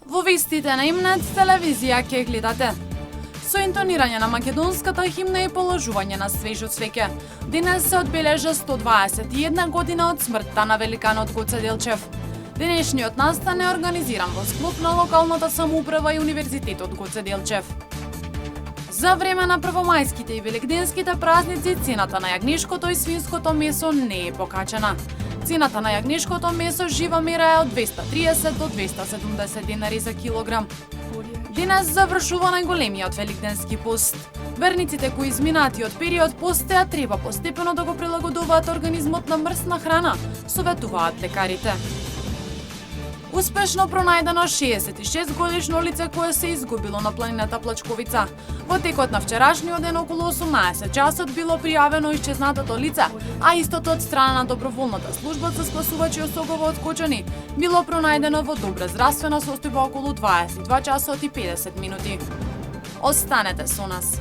Во вестите на Имнет телевизија ќе гледате со интонирање на македонската химна и положување на свежо цвеќе. Денес се одбележа 121 година од смртта на великанот Гоце Делчев. Денешниот настан е организиран во склоп на локалната самоуправа и Универзитетот Гоце Делчев. За време на првомајските и великденските празници цената на јагнешкото и свинското месо не е покачена. Цената на јагнешкото месо жива мера е од 230 до 270 денари за килограм. Денес завршува најголемиот великденски пост. Верниците кои изминатиот период постеа треба постепено да го прилагодуваат организмот на мрсна храна, советуваат лекарите. Успешно пронајдено 66 годишно лице кое се изгубило на планината Плачковица. Во текот на вчерашниот ден околу 18 часот било пријавено исчезнатото лице, а истото од страна на доброволната служба за спасувачи осогово од Кочани било пронајдено во добра здравствена состојба околу 22 часот и 50 минути. Останете со нас.